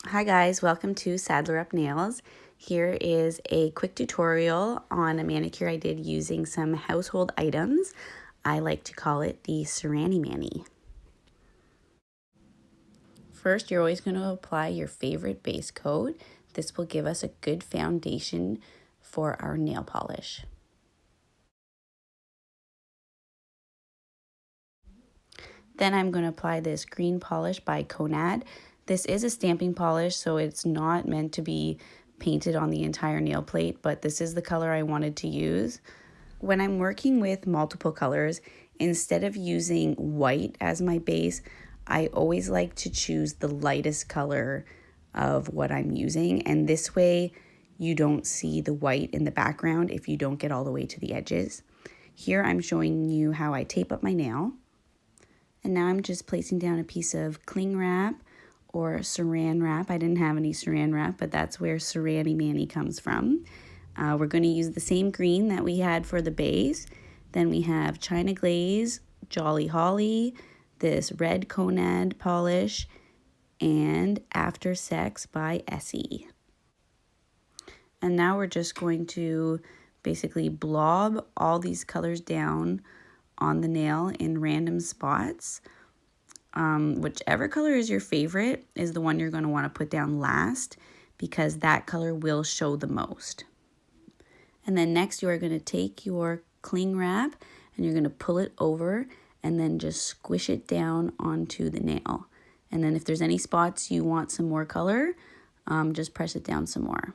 Hi guys, welcome to Saddler Up Nails. Here is a quick tutorial on a manicure I did using some household items. I like to call it the Sarani Mani. First, you're always going to apply your favorite base coat. This will give us a good foundation for our nail polish. Then I'm going to apply this green polish by Konad. This is a stamping polish, so it's not meant to be painted on the entire nail plate, but this is the color I wanted to use. When I'm working with multiple colors, instead of using white as my base, I always like to choose the lightest color of what I'm using, and this way you don't see the white in the background if you don't get all the way to the edges. Here I'm showing you how I tape up my nail. And now I'm just placing down a piece of cling wrap or Saran Wrap. I didn't have any Saran Wrap, but that's where Sarani Mani comes from. We're going to use the same green that we had for the base. Then we have China Glaze, Jolly Holly, this red Konad polish, and After Sex by Essie. And now we're just going to basically blob all these colors down on the nail in random spots. Whichever color is your favorite is the one you're going to want to put down last, because that color will show the most. And then next you are going to take your cling wrap and you're going to pull it over and then just squish it down onto the nail. And then if there's any spots you want some more color, just press it down some more.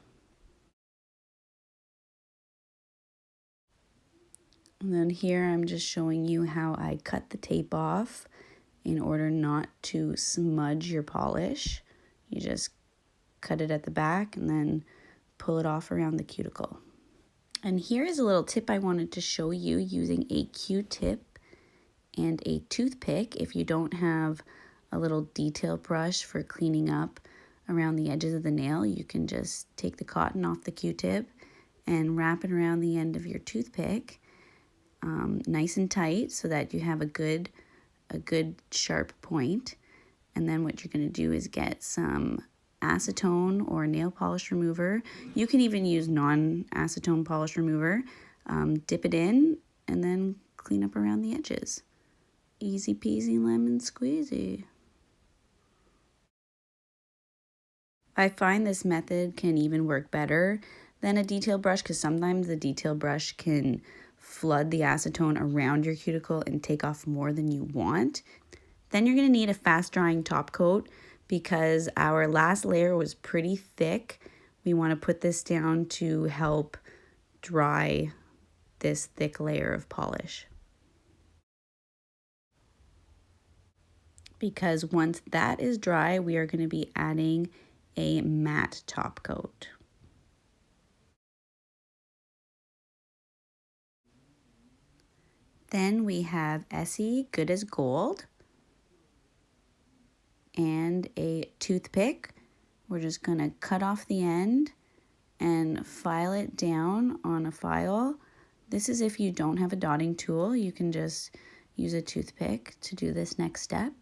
And then here I'm just showing you how I cut the tape off in order not to smudge your polish. You just cut it at the back and then pull it off around the cuticle. And here is a little tip I wanted to show you using a Q-tip and a toothpick. If you don't have a little detail brush for cleaning up around the edges of the nail, you can just take the cotton off the Q-tip and wrap it around the end of your toothpick, nice and tight, so that you have a good sharp point. And then what you're going to do is get some acetone or nail polish remover. You can even use non-acetone polish remover. Dip it in and then clean up around the edges. Easy peasy lemon squeezy. I find this method can even work better than a detail brush, because sometimes the detail brush can flood the acetone around your cuticle and take off more than you want. Then you're going to need a fast drying top coat, because our last layer was pretty thick. We want to put this down to help dry this thick layer of polish. Because once that is dry, we are going to be adding a matte top coat. Then we have Essie Good as Gold and a toothpick. We're just going to cut off the end and file it down on a file. This is if you don't have a dotting tool, you can just use a toothpick to do this next step.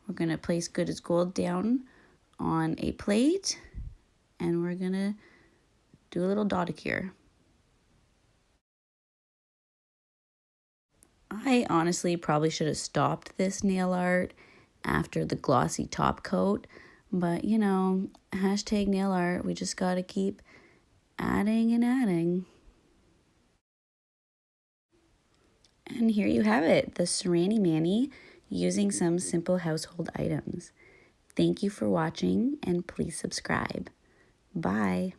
We're going to place Good as Gold down on a plate and we're going to do a little dotticure. I honestly probably should have stopped this nail art after the glossy top coat, but you know, hashtag nail art, we just gotta keep adding and adding. And here you have it, the Sarani Mani, using some simple household items. Thank you for watching, and please subscribe. Bye.